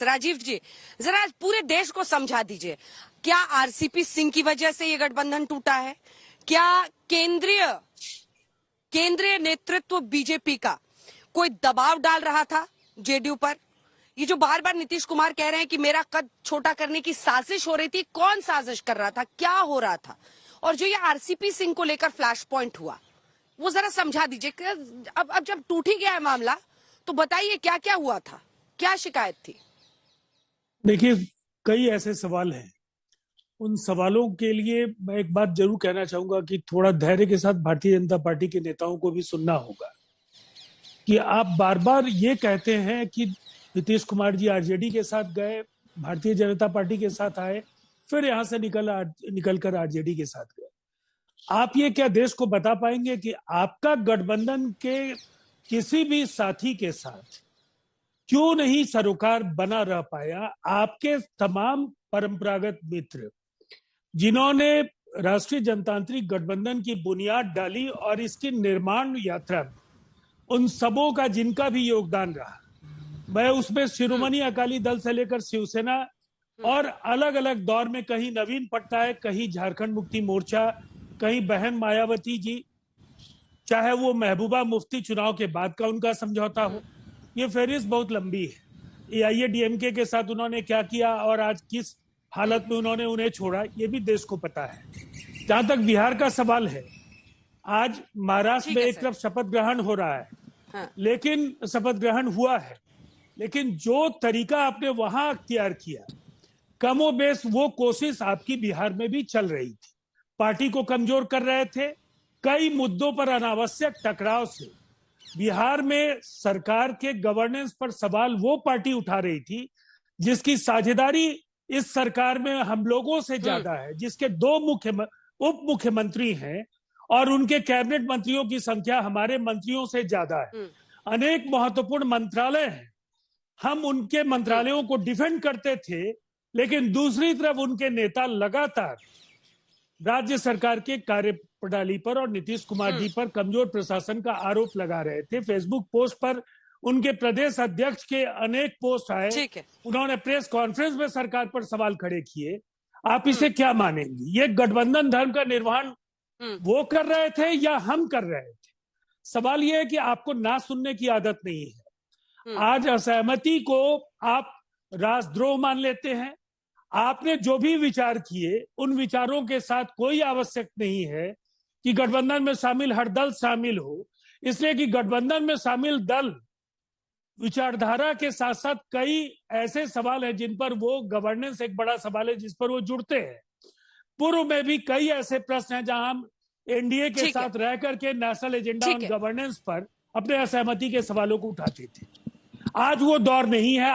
राजीव जी, जरा पूरे देश को समझा दीजिए, क्या आरसीपी सिंह की वजह से ये गठबंधन टूटा है? क्या केंद्रीय नेतृत्व बीजेपी का कोई दबाव डाल रहा था जेडीयू पर? ये जो बार बार नीतीश कुमार कह रहे हैं कि मेरा कद छोटा करने की साजिश हो रही थी, कौन साजिश कर रहा था, क्या हो रहा था? और जो ये आरसीपी सिंह को लेकर फ्लैश पॉइंट हुआ, वो जरा समझा दीजिए। अब जब टूट ही गया है मामला, तो बताइए क्या क्या हुआ था, क्या शिकायत थी? देखिए, कई ऐसे सवाल हैं। उन सवालों के लिए मैं एक बात जरूर कहना चाहूंगा कि थोड़ा धैर्य के साथ भारतीय जनता पार्टी के नेताओं को भी सुनना होगा कि आप बार बार ये कहते हैं कि नीतीश कुमार जी आरजेडी के साथ गए, भारतीय जनता पार्टी के साथ आए, फिर यहां से निकलकर आरजेडी के साथ गए। आप ये क्या देश को बता पाएंगे कि आपका गठबंधन के किसी भी साथी के साथ क्यों नहीं सरोकार बना रह पाया? आपके तमाम परंपरागत मित्र जिन्होंने राष्ट्रीय जनतांत्रिक गठबंधन की बुनियाद डाली और इसकी निर्माण यात्रा में उन सबों का जिनका भी योगदान रहा, मैं उसमें शिरोमणि अकाली दल से लेकर शिवसेना और अलग अलग दौर में कहीं नवीन पटनायक, कहीं झारखंड मुक्ति मोर्चा, कहीं बहन मायावती जी, चाहे वो महबूबा मुफ्ती चुनाव के बाद का उनका समझौता हो, ये फहरिस्त बहुत लंबी है। एआईएडीएमके के साथ उन्होंने क्या किया और आज किस हालत में उन्होंने उन्हें छोड़ा, ये भी देश को पता है। जहां तक बिहार का सवाल है, आज महाराष्ट्र में एक तरफ शपथ ग्रहण हो रहा है, हाँ। लेकिन शपथ ग्रहण हुआ है, लेकिन जो तरीका आपने वहां अख्तियार किया, कमोबेश वो कोशिश आपकी बिहार में भी चल रही थी। पार्टी को कमजोर कर रहे थे, कई मुद्दों पर अनावश्यक टकराव से बिहार में सरकार के गवर्नेंस पर सवाल वो पार्टी उठा रही थी जिसकी साझेदारी इस सरकार में हम लोगों से ज्यादा है, जिसके दो उप मुख्यमंत्री हैं और उनके कैबिनेट मंत्रियों की संख्या हमारे मंत्रियों से ज्यादा है। अनेक महत्वपूर्ण मंत्रालय हैं, हम उनके मंत्रालयों को डिफेंड करते थे, लेकिन दूसरी तरफ उनके नेता लगातार राज्य सरकार के कार्य प्रणाली पर और नीतीश कुमार जी पर कमजोर प्रशासन का आरोप लगा रहे थे। फेसबुक पोस्ट पर उनके प्रदेश अध्यक्ष के अनेक पोस्ट आए, उन्होंने प्रेस कॉन्फ्रेंस में सरकार पर सवाल खड़े किए। आप इसे क्या मानेंगे? ये गठबंधन धर्म का निर्वहन वो कर रहे थे या हम कर रहे थे? सवाल यह है कि आपको ना सुनने की आदत नहीं है। आज असहमति को आप राष्ट्रद्रोह मान लेते हैं। आपने जो भी विचार किए, उन विचारों के साथ कोई आवश्यक नहीं है कि गठबंधन में शामिल हर दल शामिल हो, इसलिए कि गठबंधन में शामिल दल विचारधारा के साथ साथ कई ऐसे सवाल हैं जिन पर वो गवर्नेंस एक बड़ा सवाल है जिस पर वो जुड़ते हैं। पूर्व में भी कई ऐसे प्रश्न हैं जहां हम एनडीए के साथ रह करके नेशनल एजेंडा ऑन गवर्नेंस पर अपने असहमति के सवालों को उठाते थे। आज वो दौर नहीं है।